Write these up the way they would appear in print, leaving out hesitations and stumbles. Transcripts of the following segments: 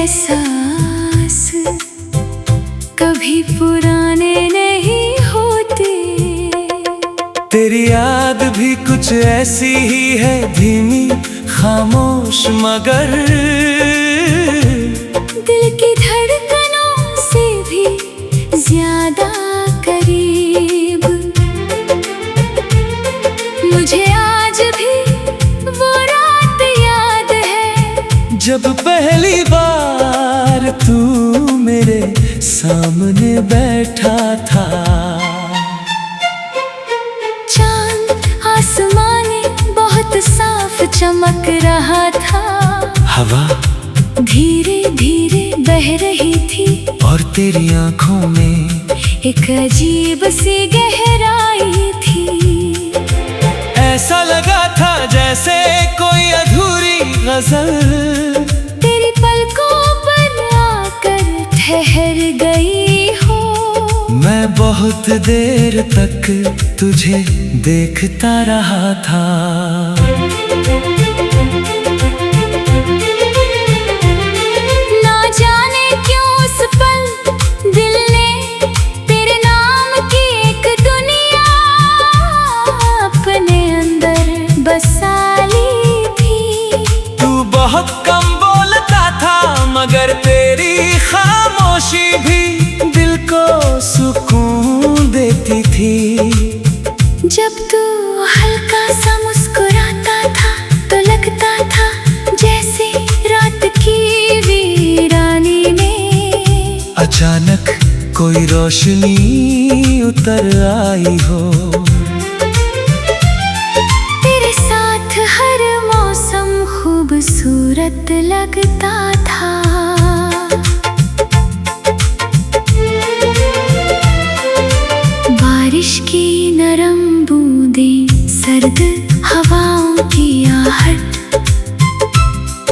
एहसास कभी पुराने नहीं होते। तेरी याद भी कुछ ऐसी ही है, धीमी खामोश मगर दिल की धड़कनों से भी ज्यादा करीब। मुझे आज भी वो रात याद है जब पहली बार तू मेरे सामने बैठा था। चांद आसमान में बहुत साफ चमक रहा था। हवा धीरे धीरे बह रही थी और तेरी आंखों में एक अजीब सी गहराई थी। ऐसा लगा था जैसे कोई अधूरी गजल तेरी पलकों पर आकर ठहर गई हो। मैं बहुत देर तक तुझे देखता रहा था। ना जाने क्यों उस पल दिल ने तेरे नाम की एक दुनिया अपने अंदर बसा ली थी। तू बहुत कम बोलता था मगर तेरी खामोशी भी दिल को सुकून देती थी। जब तू हल्का सा मुस्कुराता था तो लगता था जैसे रात की वीरानी में अचानक कोई रोशनी उतर आई हो। तेरे साथ हर मौसम खूबसूरत लगता था। बारिश की नरम बूंदें, सर्द हवाओं की आहट,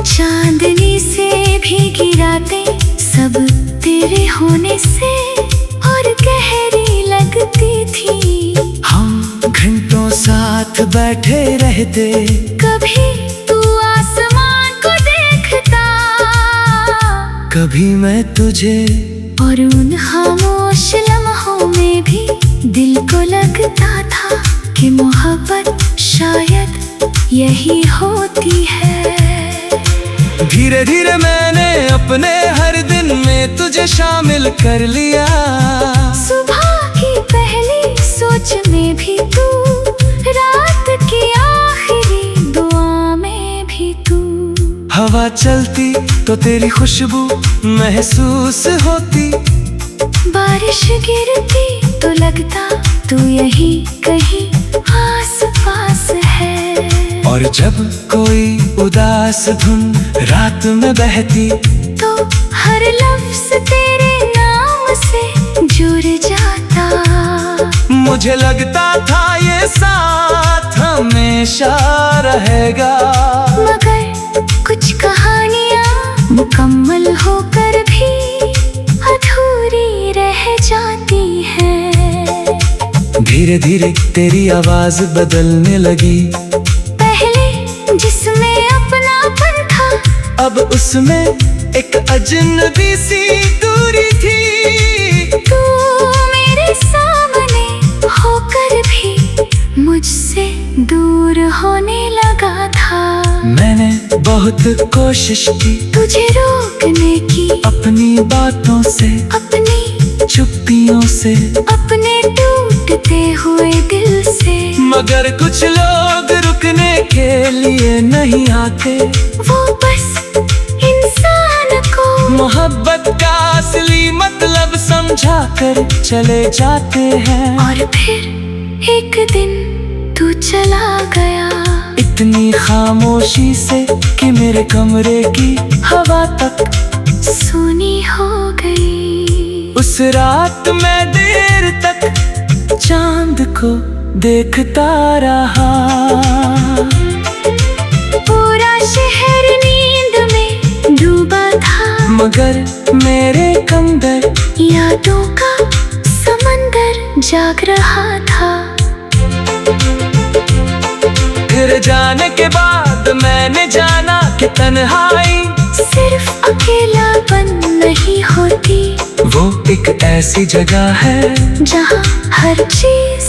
चांदनी से भीगी रातें सब तेरे होने से और गहरी लगती थी। हम घंटों साथ बैठे रहते, कभी तू आसमान को देखता, कभी मैं तुझे, और उन खामोश लम्हों में भी दिल को लगता था कि मोहब्बत शायद यही होती है। धीरे धीरे मैंने अपने हर दिन में तुझे शामिल कर लिया। सुबह की पहली सोच में भी तू, रात की आखिरी दुआ में भी तू। हवा चलती तो तेरी खुशबू महसूस होती, बारिश गिरती तो लगता तू यहीं कहीं आस पास है। और जब कोई उदास धुन रात में बहती तो हर लफ्ज तेरे नाम से जुड़ जाता। मुझे लगता था ये साथ हमेशा रहेगा। मगर कुछ कहानियां मुकम्मल होकर भी अधूरी रह जाती हैं। धीरे धीरे तेरी आवाज बदलने लगी, पहले जिसमें अपनापन था अब उसमें एक अजनबी सी दूरी थी। तू मेरे सामने होकर भी मुझसे दूर होने लगा था। मैंने बहुत कोशिश की तुझे रोकने की, अपनी बातों से, अपनी चुप्पियों से, अपने टूटते हुए दिल से। मगर कुछ लोग रुकने के लिए नहीं आते। वो बस इंसान को मोहब्बत का असली मतलब समझा कर चले जाते हैं। और फिर एक दिन तू चला गया, इतनी खामोशी से कि मेरे कमरे की हवा तक सुनी हो गई। उस रात मैं देर तक चांद को देखता रहा। पूरा शहर नींद में डूबा था, मगर मेरे अंदर यादों का समंदर जाग रहा था। फिर जाने के बाद मैंने जाना कि तन्हाई सिर्फ अकेलापन नहीं होती, वो एक ऐसी जगह है जहाँ हर चीज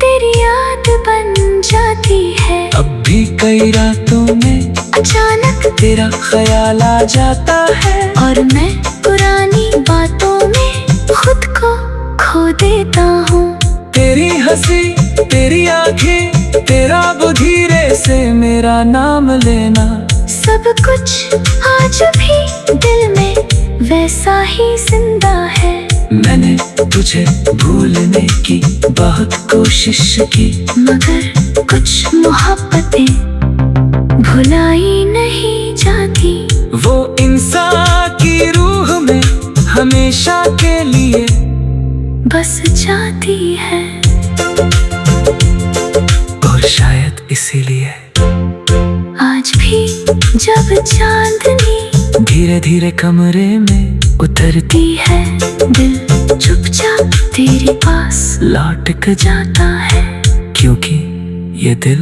तेरी याद बन जाती है। अब भी कई रातों में अचानक तेरा ख्याल आ जाता है, और मैं पुरानी बातों में खुद को खो देता हूँ। तेरी हंसी, तेरी आंखें, तेरा वो धीरे से मेरा नाम लेना, सब कुछ आज भी दिल में वैसा ही जिंदा है। मैंने तुझे भूलने की बहुत कोशिश की, मगर कुछ मोहब्बतें भुलाई नहीं जाती। वो इंसान की रूह में हमेशा के लिए बस जाती है। और शायद इसीलिए आज भी जब चांदनी धीरे धीरे कमरे में उतरती है, दिल चुपचाप तेरे पास लौट कर जाता है, क्योंकि ये दिल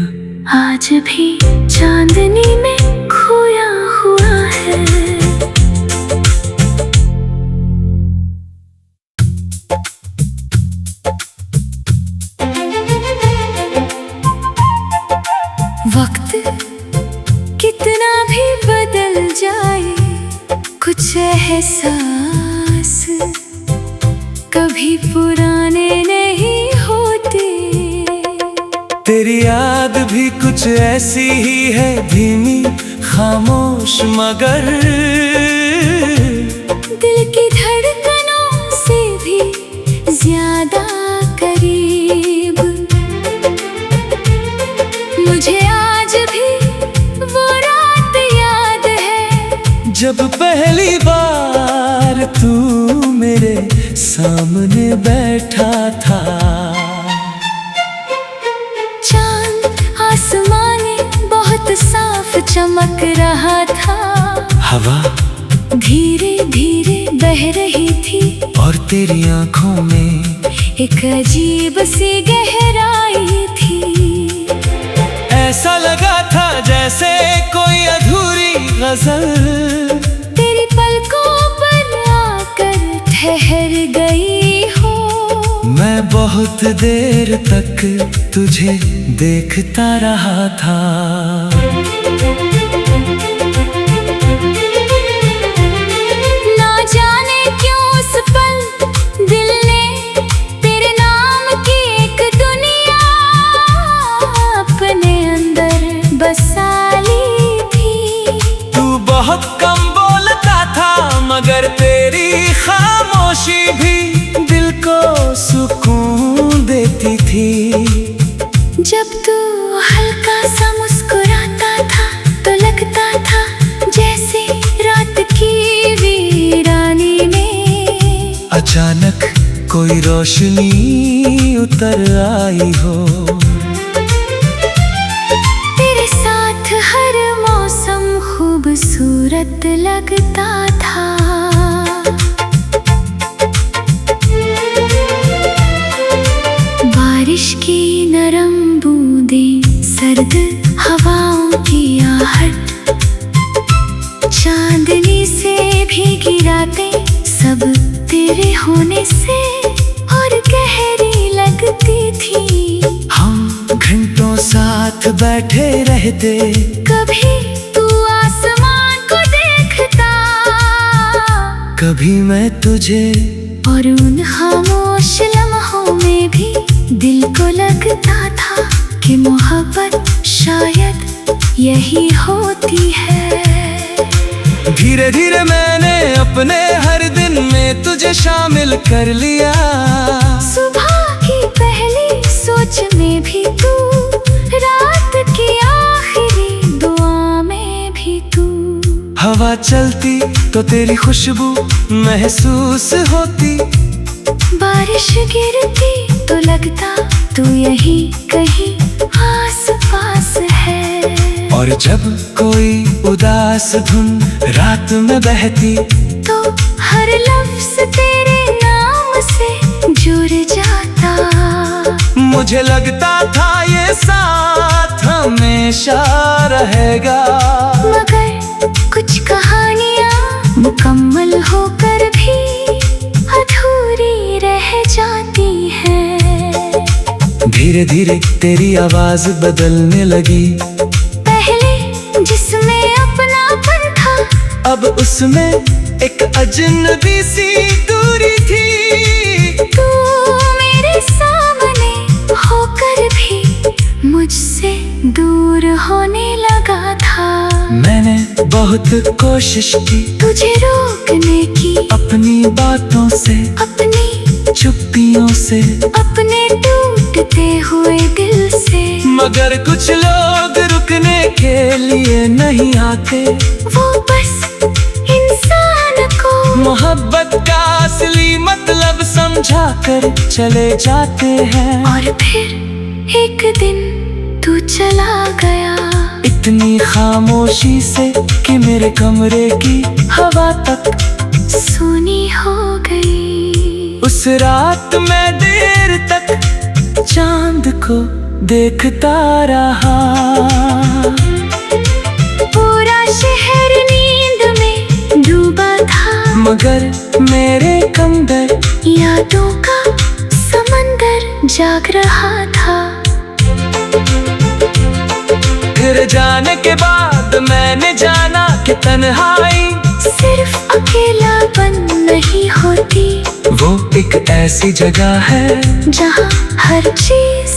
आज भी चांदनी में खोया हुआ है। वक्त कितना भी बदल जाए, कुछ एहसास कभी पुराने नहीं होते। तेरी याद भी कुछ ऐसी ही है, धीमी खामोश मगर दिल की धड़कनों से भी ज्यादा करीब। मुझे आज भी वो रात याद है, जब पहली बार तू मेरे सामने बैठा था। चांद आसमान में बहुत साफ चमक रहा था, हवा धीरे धीरे बह रही थी, और तेरी आंखों में एक अजीब सी गहराई थी। ऐसा लगा था जैसे कोई अधूरी गजल तेरी पलकों पर आकर ठहर गई हो। मैं बहुत देर तक तुझे देखता रहा था। ना जाने क्यों उस पल दिल ने तेरे नाम की एक दुनिया अपने अंदर बसा ली थी। तू बहुत कम बोलता था, मगर तेरी खामोशी भी दिल को सुकून देती थी। जब तू हल्का सा मुस्कुराता था तो लगता था जैसे रात की वीरानी में अचानक कोई रोशनी उतर आई हो। तेरे साथ हर मौसम खूबसूरत लगता था। बारिश की नरम बूंदें, सर्द हवाओं की आहट, चांदनी से भीगी रातें, सब तेरे होने से और गहरी लगती थी। हम घंटों साथ बैठे रहते, कभी तू आसमान को देखता, कभी मैं तुझे, और उन खामोश लम्हों में भी दिल को लगता था कि मोहब्बत शायद यही होती है। धीरे धीरे मैंने अपने हर दिन में तुझे शामिल कर लिया। सुबह की पहली सोच में भी तू, रात की आखिरी दुआ में भी तू। हवा चलती तो तेरी खुशबू महसूस होती, बारिश गिरती तो लगता तू यही कहीं आस पास है। और जब कोई उदास धुन रात में बहती, तो हर लफ्ज तेरे नाम से जुड़ जाता। मुझे लगता था ये साथ हमेशा रहेगा। मगर कुछ कहानियाँ धीरे धीरे तेरी आवाज बदलने लगी। पहले जिसमें अपनापन था, अब उसमें एक अजनबी सी दूरी थी। तू मेरे सामने होकर भी मुझसे दूर होने लगा था। मैंने बहुत कोशिश की तुझे रोकने की, अपनी बातों से, अपनी चुप्पियों से, अपने टूटते हुए दिल से। मगर कुछ लोग रुकने के लिए नहीं आते। वो बस इंसान को मोहब्बत का असली मतलब समझा कर चले जाते हैं। और फिर एक दिन तू चला गया, इतनी खामोशी से कि मेरे कमरे की हवा तक सूनी हो गई। उस रात मैं देर तक चांद को देखता रहा। पूरा शहर नींद में डूबा था, मगर मेरे अंदर यादों का समंदर जाग रहा था। फिर जाने के बाद मैंने जाना कि तन्हाई सिर्फ अकेलापन नहीं होती, वो एक ऐसी जगह है जहाँ हर चीज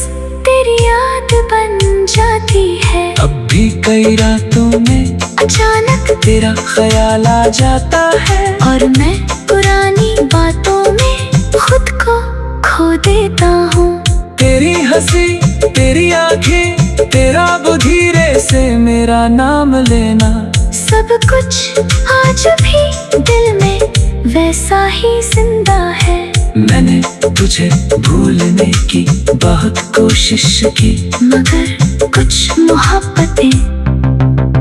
तेरी याद बन जाती है। अब भी कई रातों में अचानक तेरा ख्याल आ जाता है, और मैं पुरानी बातों में खुद को खो देता हूँ। तेरी हंसी, तेरी आंखें, तेरा धीरे से मेरा नाम लेना, सब कुछ आज भी दिल में वैसा ही जिंदा है। मैंने तुझे भूलने की बहुत कोशिश की, मगर कुछ मोहब्बतें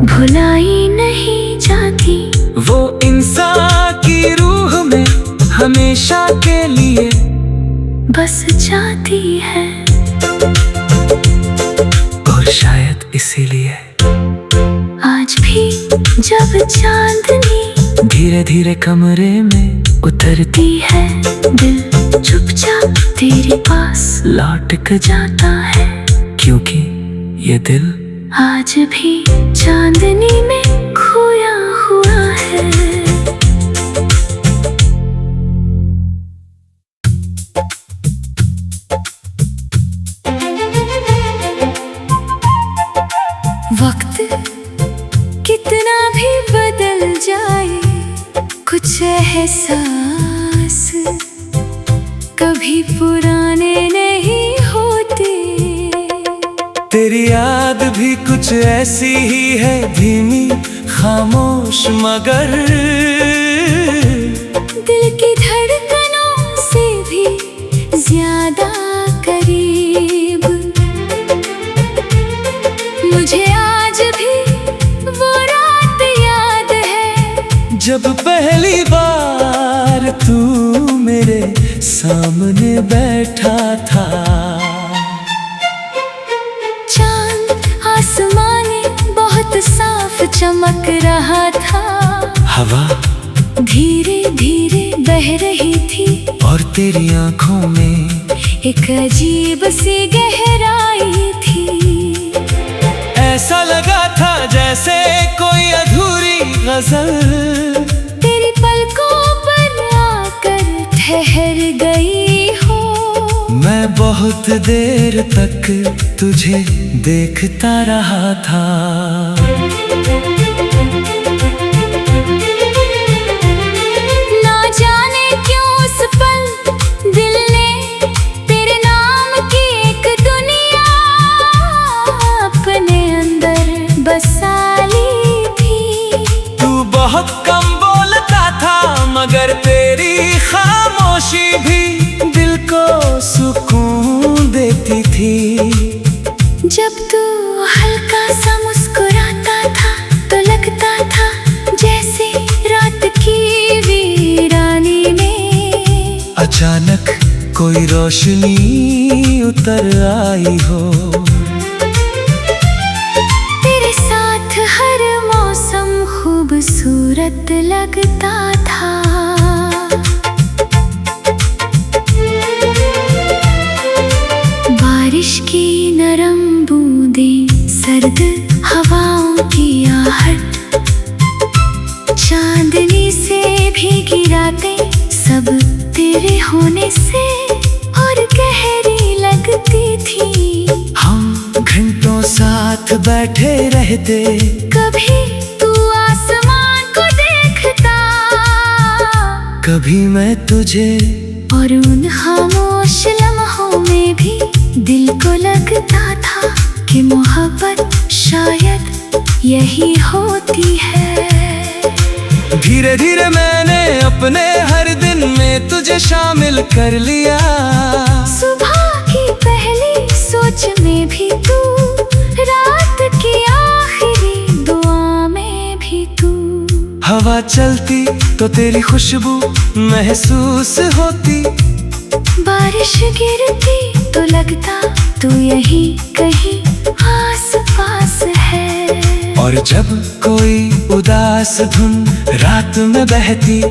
भुलाई नहीं जाती। वो इंसान की रूह में हमेशा के लिए बस जाती है। और शायद इसीलिए आज भी जब चांदनी धीरे धीरे कमरे में उतरती है, दिल चुपचाप तेरे पास लौट कर जाता है। क्योंकि ये दिल आज भी चांदनी में खोया हुआ है। वक्त कितना भी बदल जाए, कुछ एहसास कभी पुराने नहीं होते। तेरी याद भी कुछ ऐसी ही है, धीमी, खामोश, मगर दिल की धड़कनों से भी ज्यादा करीब। मुझे आज भी वो रात याद है, जब पहली बार तू मेरे सामने बैठा था। चांद आसमानी बहुत साफ चमक रहा था। हवा धीरे धीरे बह रही थी, और तेरी आंखों में एक अजीब सी गहराई थी। ऐसा लगा था जैसे कोई अधूरी गजल तेरी पलकों पर आकर ठहर गई हो। मैं बहुत देर तक तुझे देखता रहा था। ना जाने क्यों उस पल दिल ने तेरे नाम की एक दुनिया अपने अंदर बसा ली थी। तू बहुत कम बोलता था, मगर तेरी खामोशी भी दिल को सुकून देती थी। जब तू हल्का सा मुस्कुराता था तो लगता था जैसे रात की वीरानी में अचानक कोई रोशनी उतर आई हो। तेरे साथ हर मौसम खूबसूरत लगता था। बारिश होने से और गहरी लगती थी। हम घंटों साथ बैठे रहते, कभी तू आसमान को देखता, कभी मैं तुझे, और उन खामोश लम्हों में भी दिल को लगता था कि मोहब्बत शायद यही होती है। धीरे धीरे मैंने अपने हर दिन में तुझे शामिल कर लिया। सुबह की पहली सोच में भी तू, रात की आखिरी दुआ में भी तू। हवा चलती तो तेरी खुशबू महसूस होती, बारिश गिरती तो लगता तू यही कहीं आस पास है। और जब कोई उदास धुन रात में बहती,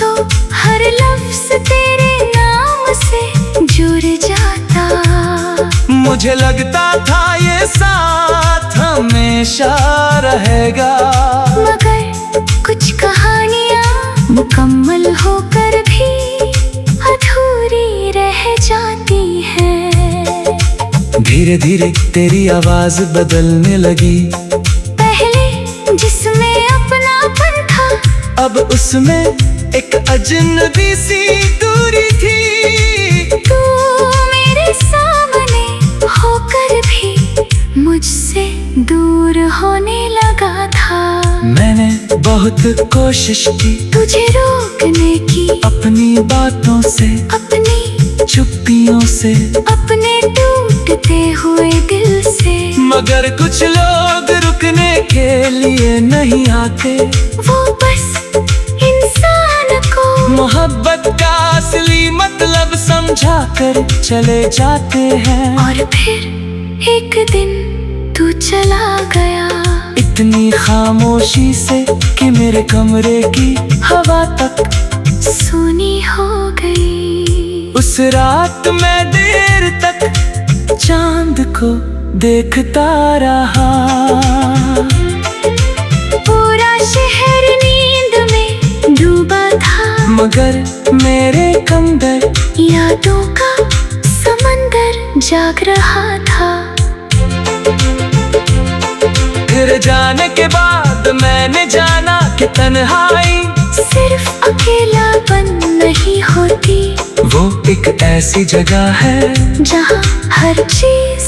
तो हर लफ्ज तेरे नाम से जुड़ जाता। मुझे लगता था ये साथ हमेशा रहेगा। मगर कुछ कहानियाँ मुकम्मल होकर भी अधूरी रह जाती हैं। धीरे धीरे तेरी आवाज बदलने लगी, पहले जिसमें अपनापन था, अब उसमें एक अजनबी सी दूरी थी। तू मेरे सामने होकर भी मुझसे दूर होने लगा था। मैंने बहुत कोशिश की तुझे रोकने की, अपनी बातों से, अपनी चुप्पियों से, अपने टूटते हुए दिल से। मगर कुछ लोग रुकने के लिए नहीं आते, वो बस इंसान को मोहब्बत का असली मतलब समझा कर चले जाते हैं। और फिर एक दिन तू चला गया, इतनी खामोशी से कि मेरे कमरे की हवा तक सुनी हो गई। उस रात मैं देर तक चांद को देखता रहा। पूरा शहर नींद में डूबा था, मगर मेरे अंदर यादों का समंदर जाग रहा था। फिर जाने के बाद मैंने जाना कि तन्हाई सिर्फ अकेलापन नहीं होती, वो एक ऐसी जगह है जहाँ हर चीज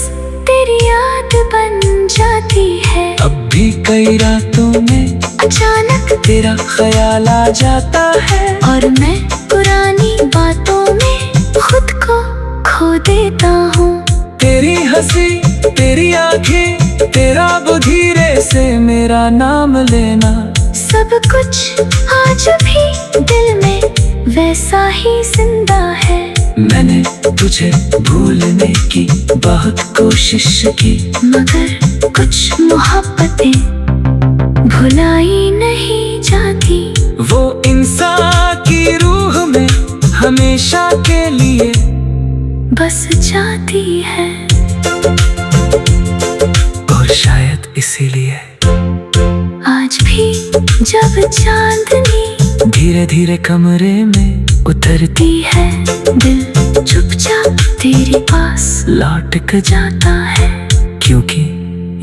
तेरी याद बन जाती है। अब भी कई रातों में अचानक तेरा ख्याल आ जाता है, और मैं पुरानी बातों में खुद को खो देता हूँ। तेरी हंसी, तेरी आंखें, तेरा वो धीरे से मेरा नाम लेना, सब कुछ आज भी दिल में वैसा ही जिंदा है। मैंने तुझे भूलने की बहुत कोशिश की, मगर कुछ मोहब्बतें भुलाई नहीं जाती, वो इंसान की रूह में हमेशा के लिए बस जाती है। और शायद इसीलिए आज भी जब चांदनी धीरे धीरे कमरे में उतरती है, दिल चुपचाप तेरे पास लौट कर जाता है, क्योंकि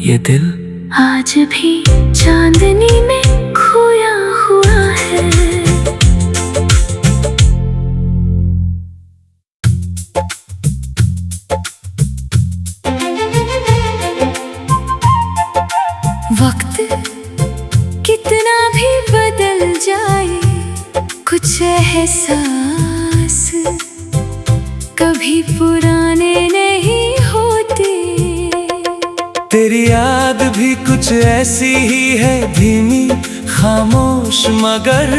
ये दिल आज भी चांदनी में खोया हुआ है। वक्त कितना भी बदल जाए, कुछ एहसास कभी पुराने नहीं होते। तेरी याद भी कुछ ऐसी ही है, धीमी खामोश मगर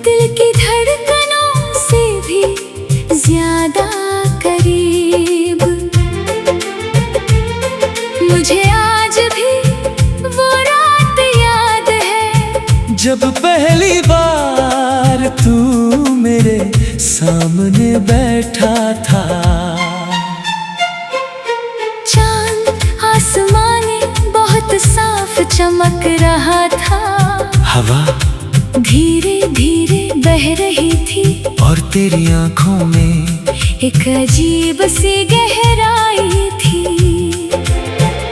दिल की धड़कनों से भी ज्यादा करीब। मुझे आज भी वो रात याद है, जब पहली बार तू मेरे सामने बैठा था। चांद आसमान में बहुत साफ चमक रहा था, हवा धीरे धीरे बह रही थी, तेरी आंखों में एक अजीब सी गहराई थी।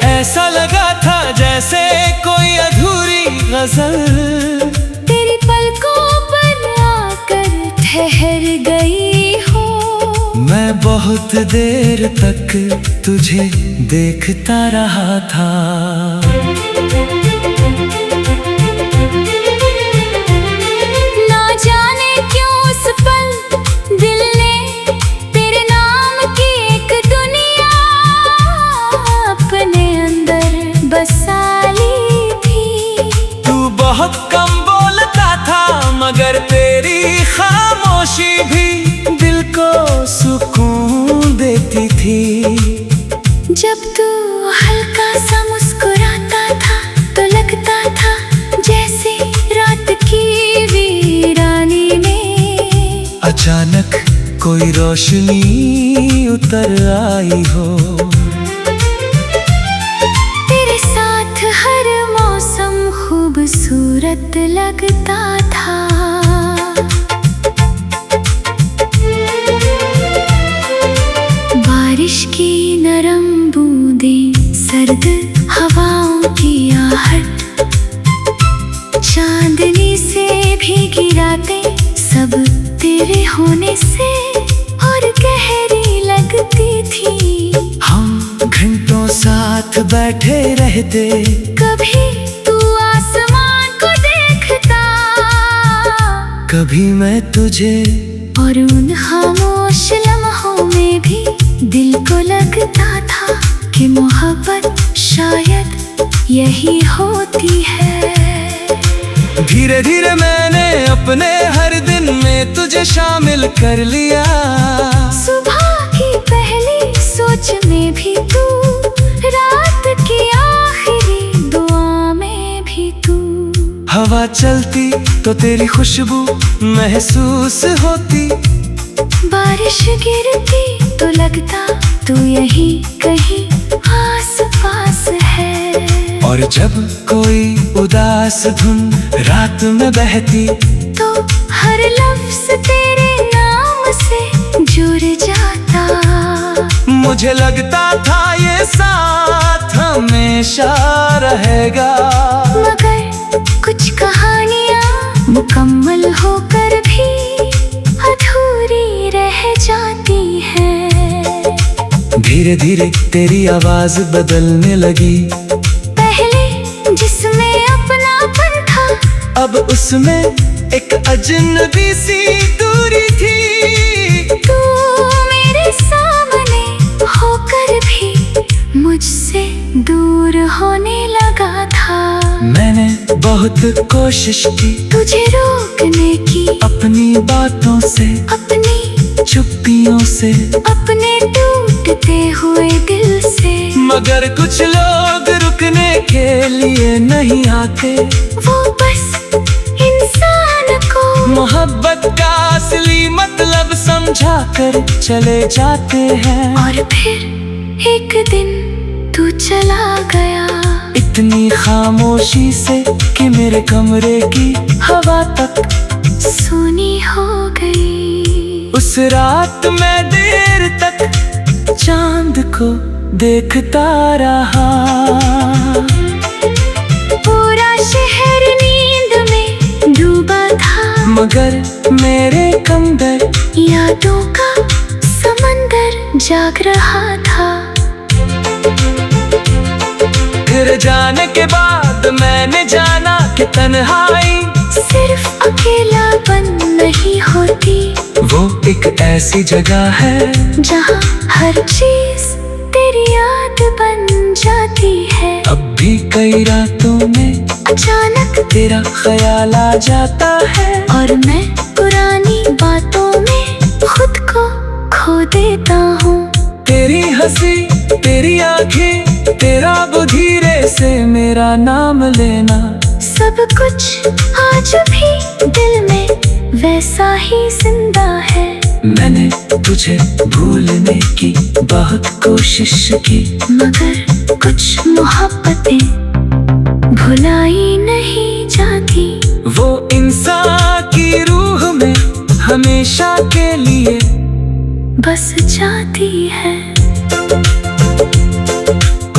ऐसा लगा था जैसे कोई अधूरी गजल तेरी पलकों पर आकर ठहर गई हो। मैं बहुत देर तक तुझे देखता रहा था। ना जाने क्यों उस पल दिल ने तेरे नाम की एक दुनिया अपने अंदर बसा ली थी। तू बहुत कम बोलता था मगर तेरी खामोशी भी दिल को सुकून देती थी। जब तू हल्का सा मुस्कुराता था तो लगता था जैसे रात की वीरानी में अचानक कोई रोशनी उतर आई हो। तेरे साथ हर मौसम खूबसूरत लगता था। बारिश की नरम बूंदें, सर्द हवाओं की आहट, चांदनी से भीगी रातें सब तेरे होने से और गहरी लगती थी। हम घंटों साथ बैठे रहते, कभी तू आसमान को देखता, कभी मैं तुझे, और उन खामोश लम्हों में भी दिल को लगता था कि मोहब्बत शायद यही होती है। धीरे धीरे मैंने अपने हर दिन में तुझे शामिल कर लिया। सुबह की पहली सोच में भी तू, रात की आखिरी दुआ में भी तू। हवा चलती तो तेरी खुशबू महसूस होती, बारिश गिरती तो लगता तू यही कहीं आस पास है। और जब कोई उदास धुन रात में बहती तो हर लफ्ज तेरे नाम से जुड़ जाता। मुझे लगता था ये साथ हमेशा रहेगा। मगर कुछ कहानियां मुकम्मल होकर भी अधूरी रह जाती हैं। धीरे धीरे तेरी आवाज बदलने लगी, पहले जिसमें अपनापन था अब उसमें एक अजनबी सी दूरी थी। तू मेरे सामने होकर भी मुझसे दूर होने लगा था। मैंने बहुत कोशिश की तुझे रोकने की, अपनी बातों से, अपनी चुप्पियों से, अपने टूटते हुए दिल से। मगर कुछ लोग रुकने के लिए नहीं आते। वो बस इंसान को मोहब्बत का असली मतलब समझा कर चले जाते हैं। और फिर एक दिन तू चला गया, इतनी खामोशी से कि मेरे कमरे की हवा तक सूनी हो गई। उस रात मैं देर तक चांद को देखता रहा। पूरा शहर नींद में डूबा था, मगर मेरे कंदर यादों का समंदर जाग रहा था। फिर जाने के बाद मैंने जाना कि तन्हाई सिर्फ अकेलापन नहीं होती, वो एक ऐसी जगह है जहाँ हर चीज तेरी याद बन जाती है। अब भी कई रातों में अचानक तेरा ख्याल आ जाता है, और मैं पुरानी बातों में खुद को खो देता हूँ। तेरी हंसी, तेरी आंखें, तेरा धीरे से मेरा नाम लेना, सब कुछ आज भी दिल में वैसा ही जिंदा है। मैंने तुझे भूलने की बहुत कोशिश की, मगर कुछ मोहब्बतें भुलाई नहीं जाती। वो इंसान की रूह में हमेशा के लिए बस जाती है।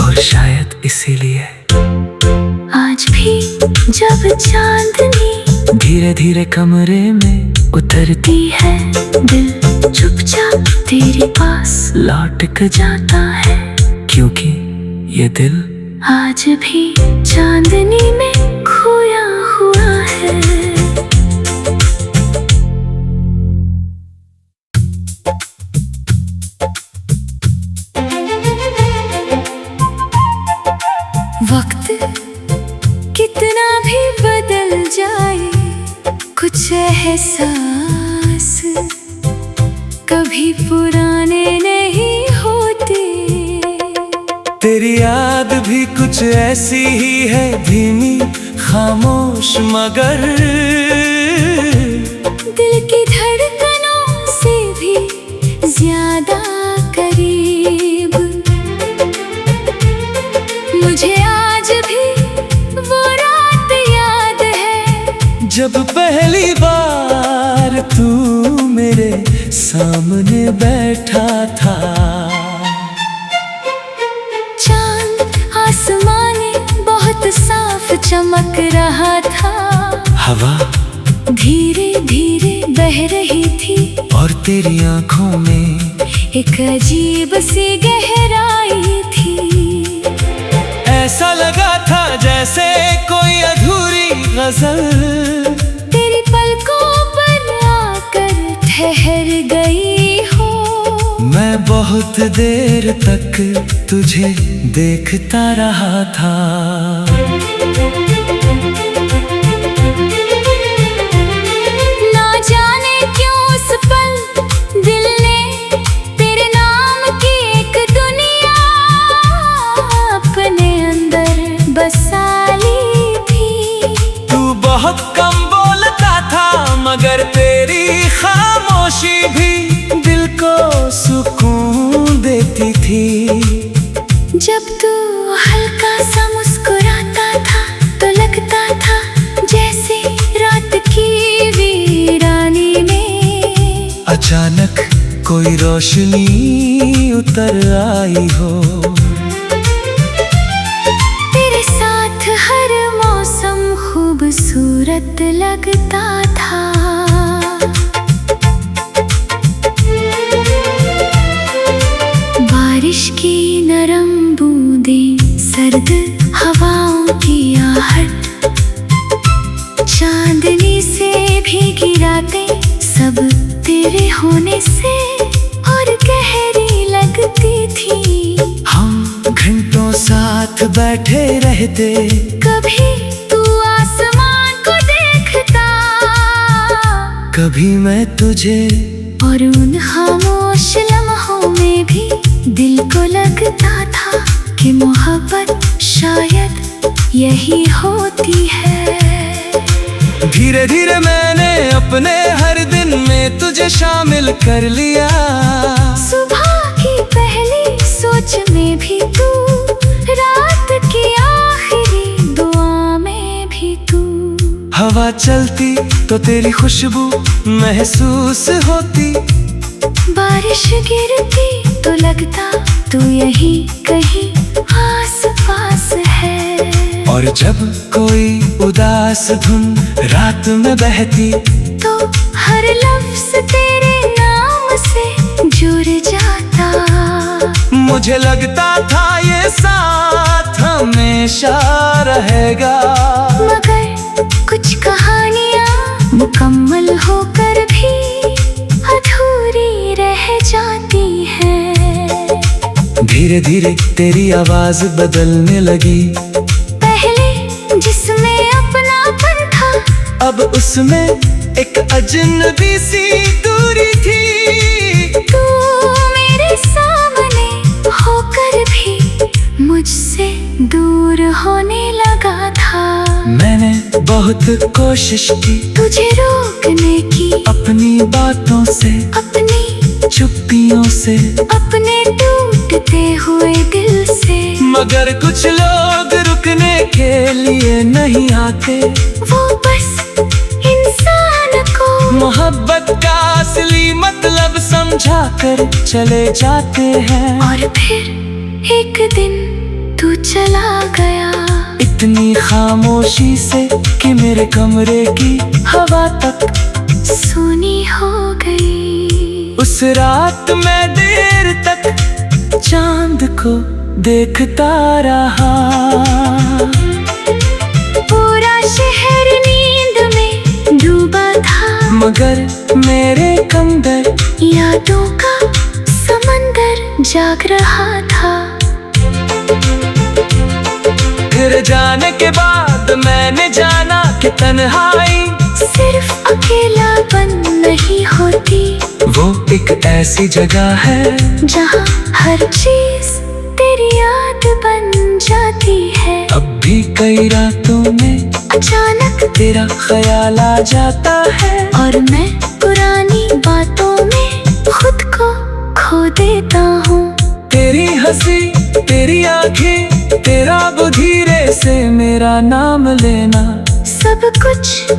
और शायद इसीलिए आज भी जब चांदनी धीरे धीरे कमरे में उतरती है, दिल चुपचाप तेरे पास लौट कर जाता है। क्योंकि ये दिल आज भी चांदनी में खोया हुआ है। वक्त कितना भी बदल जाए, कुछ एहसास कभी पुराने नहीं होते। तेरी याद भी कुछ ऐसी ही है, धीमी खामोश मगर दिल की धड़कनों से भी ज्यादा करीब। मुझे आज भी वो रात याद है, जब पहली बार तू मेरे सामने बैठा था। चांद आसमाने बहुत साफ चमक रहा था। हवा धीरे धीरे बह रही थी, और तेरी आंखों में एक अजीब सी गहराई थी। ऐसा लगा था जैसे कोई अधूरी गजल तेरी पलकों पर आकर ठहर गई हो। मैं बहुत देर तक तुझे देखता रहा था। ना जाने क्यों उस पल दिल ने तेरे नाम की एक दुनिया अपने अंदर बसा ली थी। तू बहुत कम बोलता था, मगर तेरी खामोशी भी दिल को सुकून देती थी। जब तू हल्का सा मुस्कुराता था तो लगता था जैसे रात की वीरानी में अचानक कोई रोशनी उतर आई हो। तेरे साथ हर मौसम खूबसूरत लगता था। बारिश की नरम बूंदें, सर्द हवाओं की आहट, चांदनी से भीगी रातें, सब तेरे होने से और गहरी लगती थी। हम घंटों साथ बैठे रहते, कभी तू आसमान को देखता, कभी मैं तुझे, और उन खामोश लम्हों में भी दिल को लगता था कि मोहब्बत शायद यही होती है। धीरे धीरे मैंने अपने हर दिन में तुझे शामिल कर लिया। सुबह की पहली सोच में भी तू, रात की आखिरी दुआ में भी तू। हवा चलती तो तेरी खुशबू महसूस होती, बारिश गिरती तो लगता तू यही कहीं आस पास है। और जब कोई उदास धुन रात में बहती, तो हर लफ्ज तेरे नाम से जुड़ जाता। मुझे लगता था ये साथ हमेशा रहेगा। मगर कुछ कहानियाँ मुकम्मल होकर भी अधूरी रह जाती हैं। धीरे धीरे तेरी आवाज बदलने लगी, पहले जिसमें अपनापन था, अब उसमें एक अजनबी सी दूरी थी। तू मेरे सामने होकर भी मुझसे दूर होने लगा था। मैंने बहुत कोशिश की तुझे रोकने की, अपनी बातों से, अपनी चुप्पियों से, अपने टूटते हुए दिल से। मगर कुछ लोग रुकने के लिए नहीं आते। वो बस इंसान को मोहब्बत का असली मतलब समझा कर चले जाते हैं, और फिर एक दिन तू चला गया, इतनी खामोशी से कि मेरे कमरे की हवा तक सूनी हो गई। उस रात मैं देर तक चांद को देखता रहा, पूरा शहर नींद में डूबा था, मगर मेरे अंदर यादों का समंदर जाग रहा था। फिर जाने के बाद मैंने जाना कि तन्हाई सिर्फ अकेलापन नहीं होती, वो एक ऐसी जगह है जहाँ हर चीज तेरी याद बन जाती है। अब भी कई रातों में अचानक तेरा ख्याल आ जाता है, और मैं पुरानी बातों में खुद को खो देता हूँ। तेरी हंसी, तेरी आंखें, तेरा वो धीरे से मेरा नाम लेना, सब कुछ